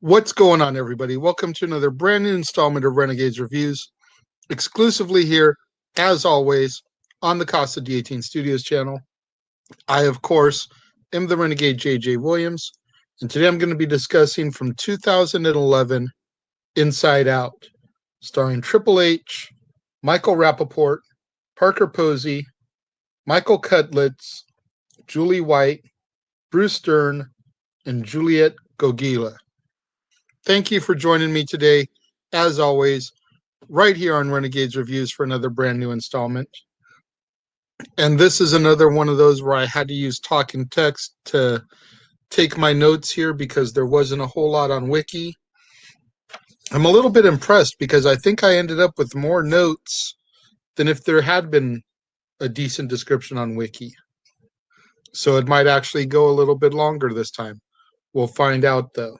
What's going on, everybody? Welcome to another brand new installment of Renegades Reviews, exclusively here, as always, on the Casa D18 Studios channel. I, of course, am the Renegade J.J. Williams, and today I'm going to be discussing from 2011, Inside Out, starring Triple H, Michael Rapaport, Parker Posey, Michael Cutlitz, Julie White, Bruce Dern, and Juliette Gogila. Thank you for joining me today, as always, right here on Renegades Reviews for another brand new installment. And this is another one of those where I had to use talking text to take my notes here because there wasn't a whole lot on Wiki. I'm a little bit impressed because I think I ended up with more notes than if there had been a decent description on Wiki. So it might actually go a little bit longer this time. We'll find out, though.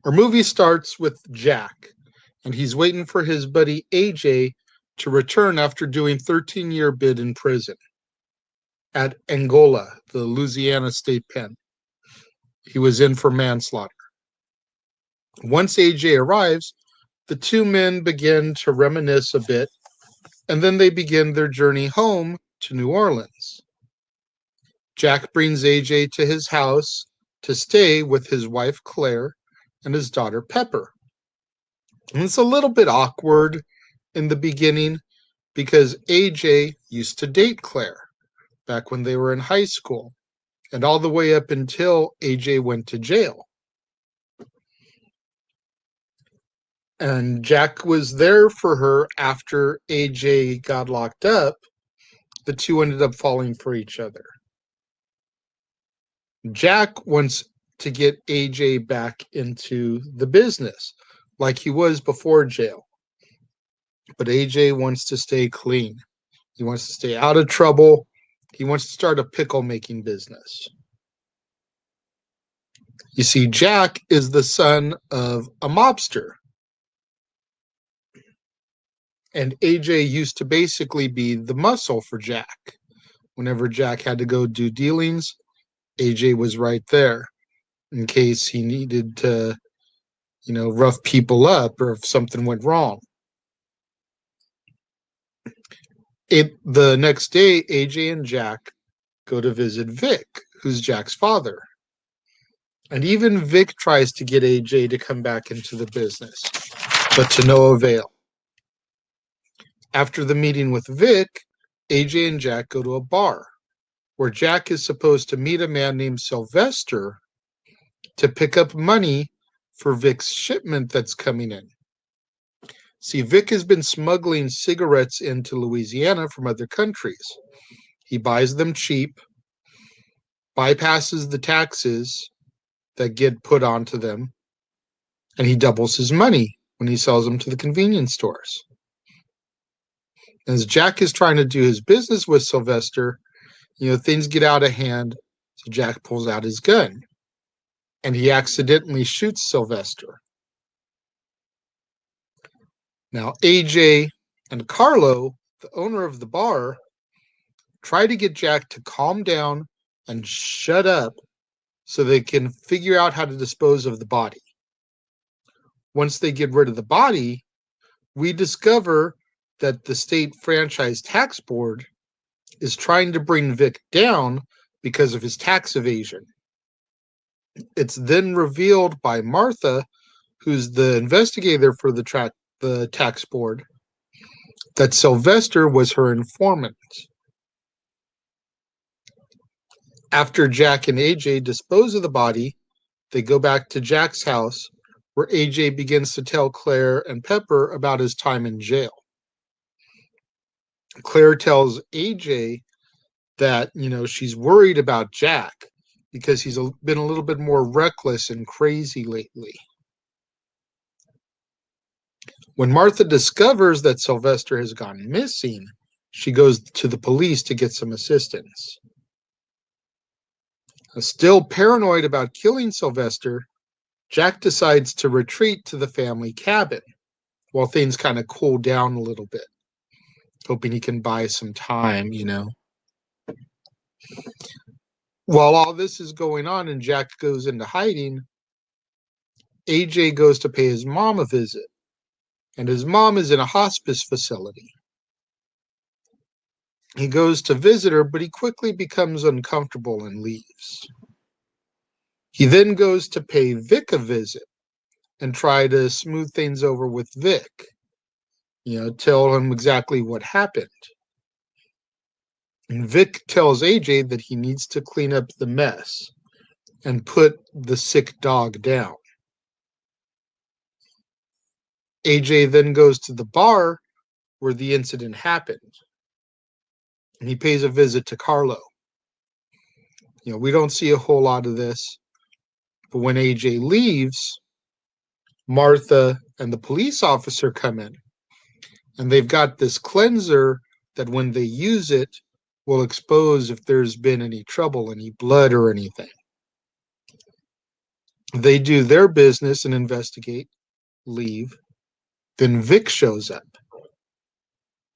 Our movie starts with Jack, and he's waiting for his buddy AJ to return after doing 13-year bid in prison at Angola, the Louisiana state pen. He was in for manslaughter. Once AJ arrives, the two men begin to reminisce a bit, and then they begin their journey home to New Orleans. Jack brings AJ to his house to stay with his wife Claire and his daughter Pepper. And it's a little bit awkward in the beginning because AJ used to date Claire back when they were in high school and all the way up until AJ went to jail. And Jack was there for her after AJ got locked up. The two ended up falling for each other. Jack wants to get AJ back into the business like he was before jail. But AJ wants to stay clean. He wants to stay out of trouble. He wants to start a pickle-making business. You see, Jack is the son of a mobster. And AJ used to basically be the muscle for Jack. Whenever Jack had to go do dealings, AJ was right there in case he needed to, rough people up or if something went wrong. The next day, AJ and Jack go to visit Vic, who's Jack's father. And even Vic tries to get AJ to come back into the business, but to no avail. After the meeting with Vic, AJ and Jack go to a bar where Jack is supposed to meet a man named Sylvester to pick up money for Vic's shipment that's coming in. See, Vic has been smuggling cigarettes into Louisiana from other countries. He buys them cheap, bypasses the taxes that get put onto them, and he doubles his money when he sells them to the convenience stores. As Jack is trying to do his business with Sylvester, things get out of hand, so Jack pulls out his gun, and he accidentally shoots Sylvester. Now, AJ and Carlo, the owner of the bar, try to get Jack to calm down and shut up so they can figure out how to dispose of the body. Once they get rid of the body, we discover that the state franchise tax board is trying to bring Vic down because of his tax evasion. It's then revealed by Martha, who's the investigator for the tax board, that Sylvester was her informant. After Jack and AJ dispose of the body, they go back to Jack's house, where AJ begins to tell Claire and Pepper about his time in jail. Claire tells AJ that, she's worried about Jack because he's been a little bit more reckless and crazy lately. When Martha discovers that Sylvester has gone missing, she goes to the police to get some assistance. Still paranoid about killing Sylvester, Jack decides to retreat to the family cabin while things kind of cool down a little bit, hoping he can buy some time, While all this is going on and Jack goes into hiding, AJ goes to pay his mom a visit, and his mom is in a hospice facility. He goes to visit her, but he quickly becomes uncomfortable and leaves. He then goes to pay Vic a visit and try to smooth things over with Vic. Tell him exactly what happened. And Vic tells AJ that he needs to clean up the mess and put the sick dog down. AJ then goes to the bar where the incident happened, and he pays a visit to Carlo. We don't see a whole lot of this, but when AJ leaves, Martha and the police officer come in, and they've got this cleanser that when they use it will expose if there's been any trouble, any blood or anything. They do their business and investigate, leave. Then Vic shows up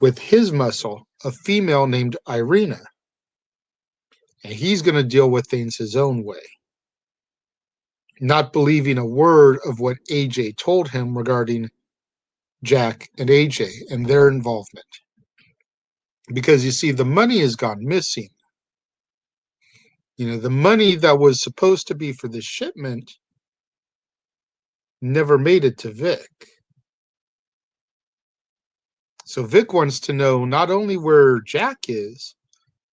with his muscle, a female named Irina, and he's going to deal with things his own way, not believing a word of what AJ told him regarding Jack and AJ and their involvement. Because you see, the money has gone missing. The money that was supposed to be for the shipment never made it to Vic. So Vic wants to know not only where Jack is,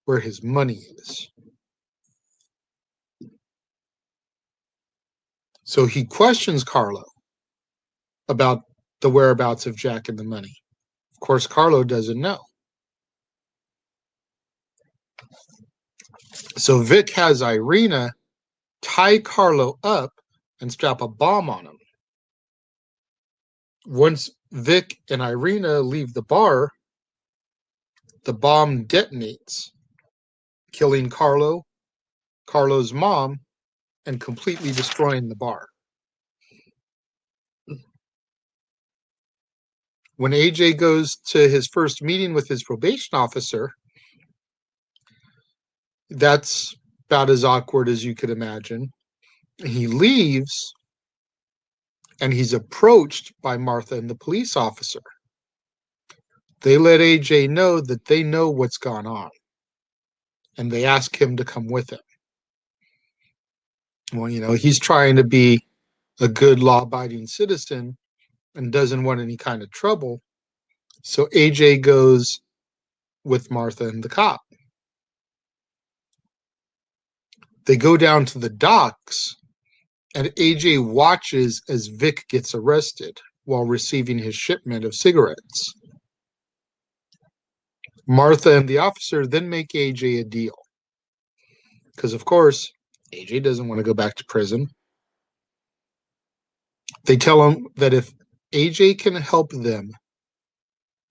where his money is. So he questions Carlo about the whereabouts of Jack and the money. Of course, Carlo doesn't know. So Vic has Irina tie Carlo up and strap a bomb on him. Once Vic and Irina leave the bar, the bomb detonates, killing Carlo, Carlo's mom, and completely destroying the bar. When AJ goes to his first meeting with his probation officer, that's about as awkward as you could imagine. He leaves, and he's approached by Martha and the police officer. They let AJ know that they know what's gone on, and they ask him to come with him. Well, he's trying to be a good law-abiding citizen and doesn't want any kind of trouble. So AJ goes with Martha and the cop. They go down to the docks, and AJ watches as Vic gets arrested while receiving his shipment of cigarettes. Martha and the officer then make AJ a deal. Because, of course, AJ doesn't want to go back to prison. They tell him that if AJ can help them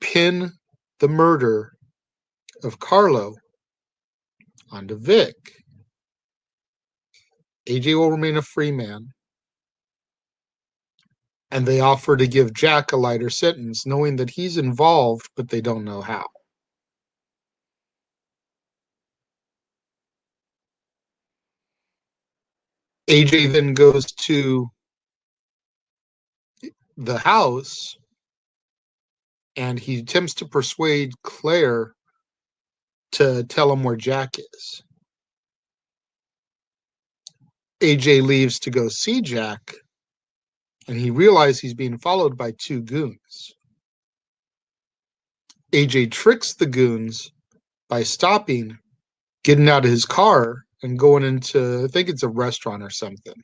pin the murder of Carlo onto Vic, AJ will remain a free man. And they offer to give Jack a lighter sentence, knowing that he's involved, but they don't know how. AJ then goes to the house, and he attempts to persuade Claire to tell him where Jack is. AJ leaves to go see Jack, and he realizes he's being followed by two goons. AJ tricks the goons by stopping, getting out of his car, and going into, I think it's a restaurant or something.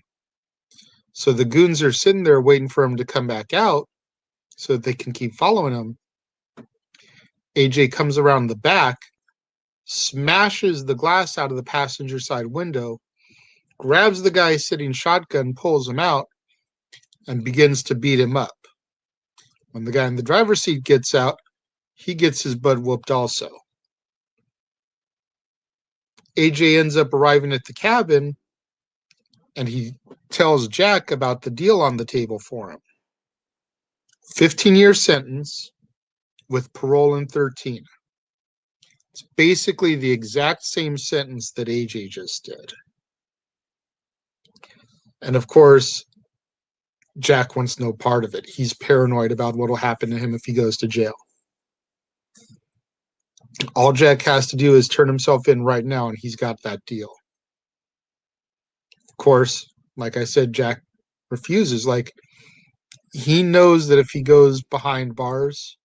So the goons are sitting there waiting for him to come back out so that they can keep following him. AJ comes around the back, smashes the glass out of the passenger side window, grabs the guy sitting shotgun, pulls him out, and begins to beat him up. When the guy in the driver's seat gets out, he gets his butt whooped also. AJ ends up arriving at the cabin, and he tells Jack about the deal on the table for him. 15-year sentence with parole in 13. It's basically the exact same sentence that AJ just did. And of course, Jack wants no part of it. He's paranoid about what will happen to him if he goes to jail. All Jack has to do is turn himself in right now, and he's got that deal. Of course, like I said, Jack refuses. Like, he knows that if he goes behind bars,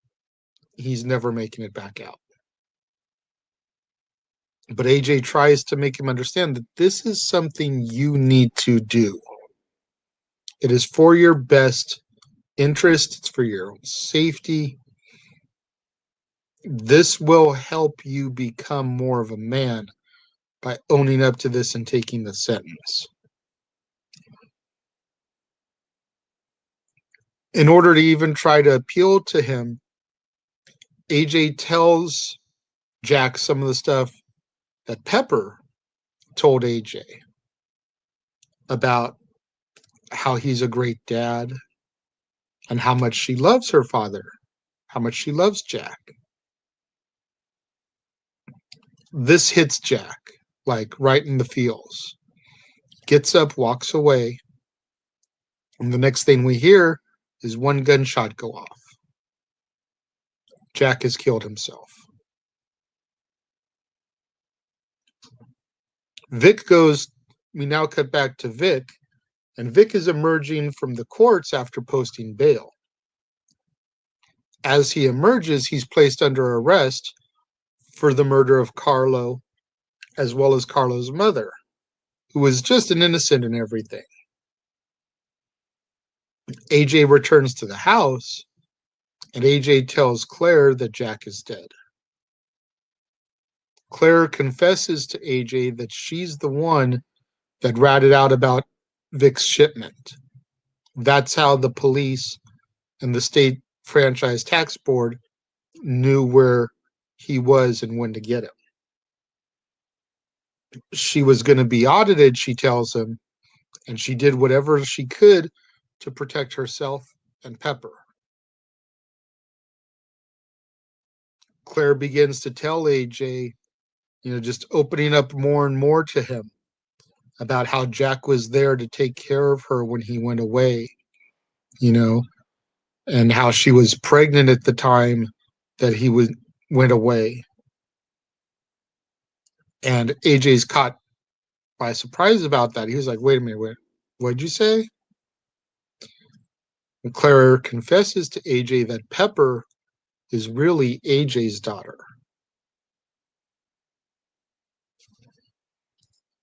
he's never making it back out. But AJ tries to make him understand that this is something you need to do. It is for your best interest, it's for your own safety. This will help you become more of a man by owning up to this and taking the sentence. In order to even try to appeal to him, AJ tells Jack some of the stuff that Pepper told AJ about how he's a great dad and how much she loves her father, how much she loves Jack. This hits Jack, like right in the feels. Gets up, walks away, and the next thing we hear is one gunshot go off. Jack has killed himself. Vic goes, we now cut back to Vic, and Vic is emerging from the courts after posting bail. As he emerges, he's placed under arrest for the murder of Carlo, as well as Carlo's mother, who was just an innocent in everything. AJ returns to the house, and AJ tells Claire that Jack is dead. Claire confesses to AJ that she's the one that ratted out about Vic's shipment. That's how the police and the state franchise tax board knew where he was and when to get him. She was going to be audited, she tells him, and she did whatever she could to protect herself and Pepper. Claire begins to tell AJ, just opening up more and more to him about how Jack was there to take care of her when he went away, and how she was pregnant at the time that he went away. And AJ's caught by surprise about that. He was like, wait a minute, what'd you say? And Claire confesses to AJ that Pepper is really AJ's daughter.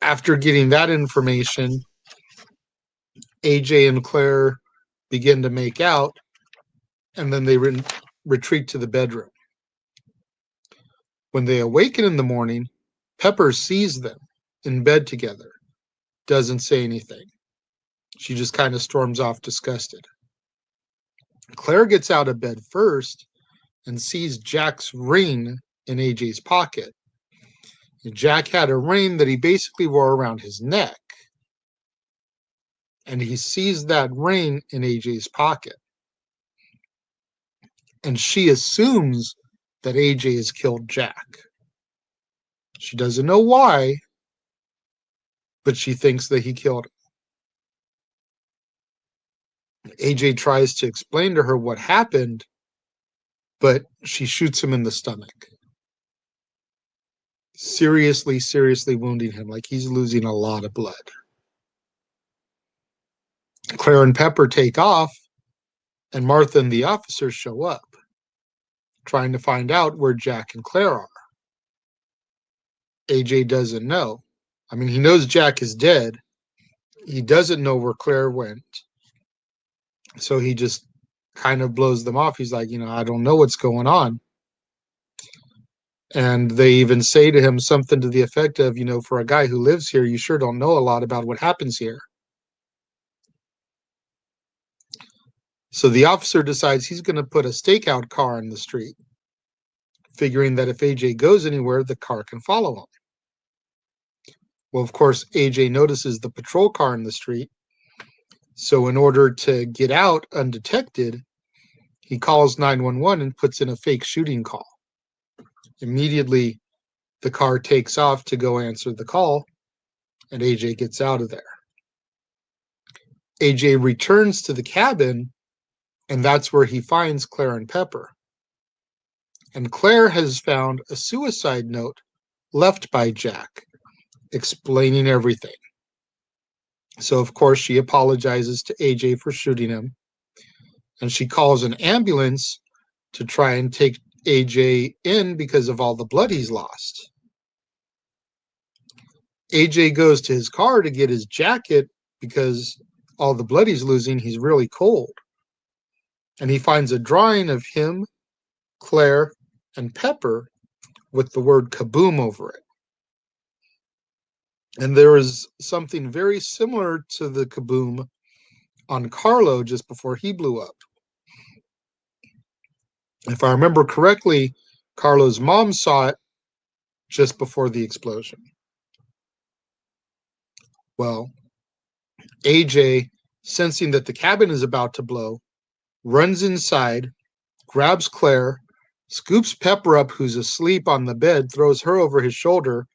After getting that information, AJ and Claire begin to make out, and then they retreat to the bedroom. When they awaken in the morning, Pepper sees them in bed together, doesn't say anything. She just kind of storms off disgusted. Claire gets out of bed first and sees Jack's ring in AJ's pocket. Jack had a ring that he basically wore around his neck, and he sees that ring in AJ's pocket. And she assumes that AJ has killed Jack. She doesn't know why, but she thinks that he killed him. AJ tries to explain to her what happened, but she shoots him in the stomach. Seriously wounding him, like he's losing a lot of blood. Claire and Pepper take off, and Martha and the officers show up, trying to find out where Jack and Claire are. AJ doesn't know. I mean, he knows Jack is dead. He doesn't know where Claire went. So he just kind of blows them off. He's like, I don't know what's going on. And they even say to him something to the effect of, for a guy who lives here, you sure don't know a lot about what happens here. So the officer decides he's going to put a stakeout car in the street, figuring that if AJ goes anywhere, the car can follow him. Well, of course, AJ notices the patrol car in the street. So in order to get out undetected, he calls 911 and puts in a fake shooting call. Immediately, the car takes off to go answer the call, and AJ gets out of there. AJ returns to the cabin, and that's where he finds Claire and Pepper. And Claire has found a suicide note left by Jack, explaining everything. So, of course, she apologizes to AJ for shooting him, and she calls an ambulance to try and take AJ in because of all the blood he's lost. AJ goes to his car to get his jacket because all the blood he's losing, he's really cold. And he finds a drawing of him, Claire, and Pepper with the word kaboom over it. And there is something very similar to the kaboom on Carlo just before he blew up. If I remember correctly, Carlo's mom saw it just before the explosion. Well, AJ, sensing that the cabin is about to blow, runs inside, grabs Claire, scoops Pepper up, who's asleep on the bed, throws her over his shoulder,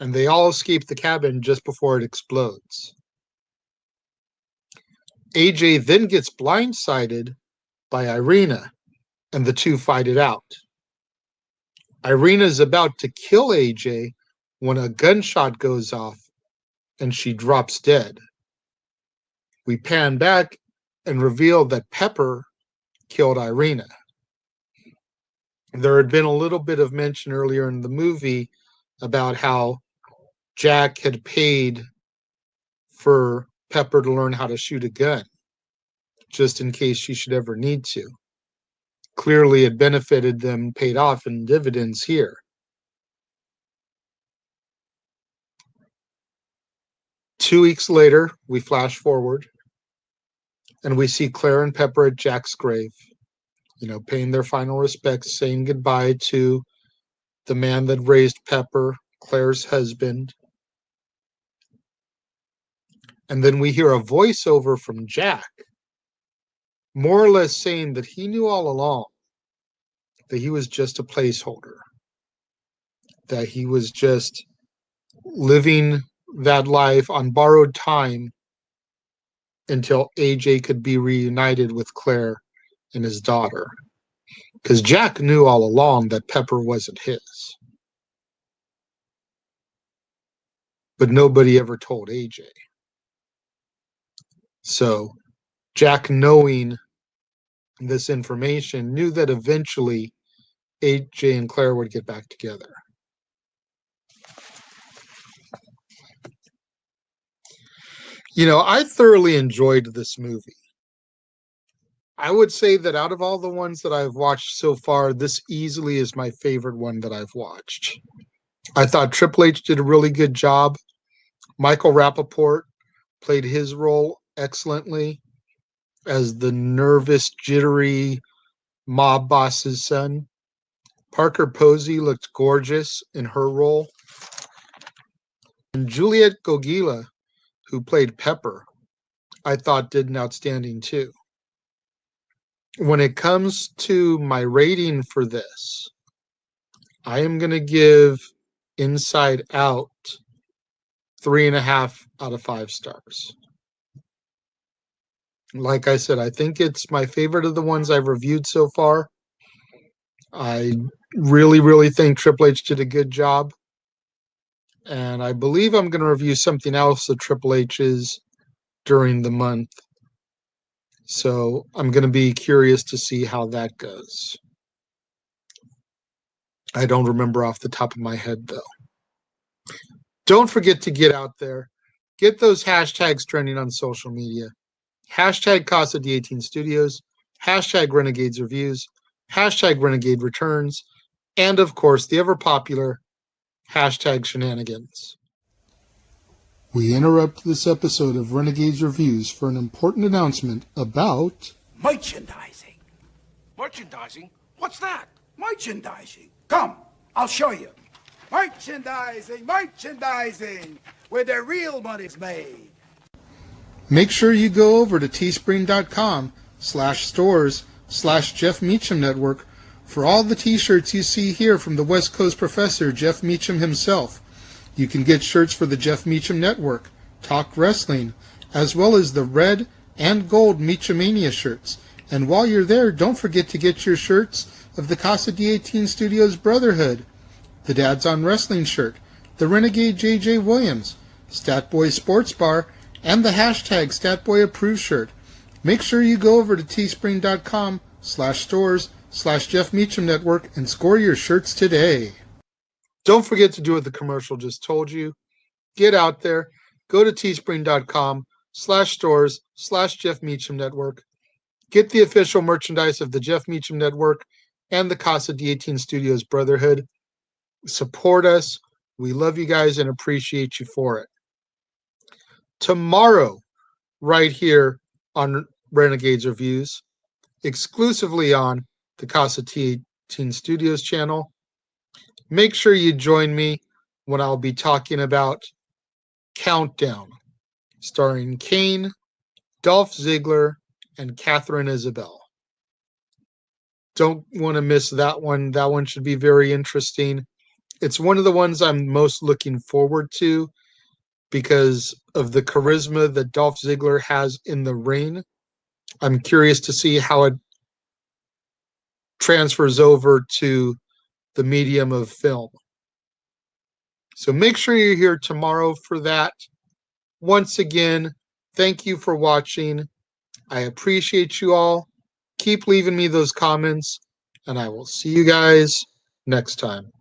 and they all escape the cabin just before it explodes. AJ then gets blindsided by Irina, and the two fight it out. Irina is about to kill AJ when a gunshot goes off and she drops dead. We pan back and reveal that Pepper killed Irina. There had been a little bit of mention earlier in the movie about how Jack had paid for Pepper to learn how to shoot a gun, just in case she should ever need to. Clearly, it benefited them, paid off in dividends here. Two weeks later, we flash forward, and we see Claire and Pepper at Jack's grave, paying their final respects, saying goodbye to the man that raised Pepper, Claire's husband. And then we hear a voiceover from Jack, more or less saying that he knew all along that he was just a placeholder, that he was just living that life on borrowed time until AJ could be reunited with Claire and his daughter. Because Jack knew all along that Pepper wasn't his. But nobody ever told AJ. So Jack, knowing this information, knew that eventually AJ and Claire would get back together. I thoroughly enjoyed this movie. I would say that out of all the ones that I've watched so far, this easily is my favorite one that I've watched. I thought Triple H did a really good job. Michael Rapaport played his role excellently as the nervous, jittery mob boss's son. Parker Posey looked gorgeous in her role. And Juliette Gogila, who played Pepper, I thought did an outstanding too. When it comes to my rating for this, I am going to give Inside Out 3.5 out of 5 stars. Like I said, I think it's my favorite of the ones I've reviewed so far. I really, really think Triple H did a good job. And I believe I'm going to review something else of Triple H's during the month. So I'm going to be curious to see how that goes. I don't remember off the top of my head, though. Don't forget to get out there. Get those hashtags trending on social media. Hashtag Casa D18 Studios. Hashtag Renegades Reviews. Hashtag Renegade Returns. And, of course, the ever-popular hashtag Shenanigans. We interrupt this episode of Renegades Reviews for an important announcement about merchandising. Merchandising? What's that? Merchandising. Come, I'll show you. Merchandising, where the real money's made. Make sure you go over to teespring.com/stores/Jeff Meacham Network for all the t-shirts you see here from the West Coast professor, Jeff Meacham himself. You can get shirts for the Jeff Meacham Network, Talk Wrestling, as well as the red and gold Meechamania shirts. And while you're there, don't forget to get your shirts of the Casa D18 Studios Brotherhood, the Dads on Wrestling shirt, the Renegade JJ Williams, Statboy Sports Bar, and the hashtag StatboyApproved shirt. Make sure you go over to teespring.com/stores/Jeff Meacham Network and score your shirts today. Don't forget to do what the commercial just told you. Get out there. Go to teespring.com/stores/Jeff Meacham Network. Get the official merchandise of the Jeff Meacham Network and the Casa D18 Studios Brotherhood. Support us. We love you guys and appreciate you for it. Tomorrow, right here on Renegades Reviews, exclusively on the Casa D18 Studios channel, make sure you join me when I'll be talking about Countdown, starring Kane, Dolph Ziggler, and Catherine Isabel. Don't want to miss that one. That one should be very interesting. It's one of the ones I'm most looking forward to because of the charisma that Dolph Ziggler has in the ring. I'm curious to see how it transfers over to the medium of film. So make sure you're here tomorrow for that. Once again, thank you for watching. I appreciate you all. Keep leaving me those comments, and I will see you guys next time.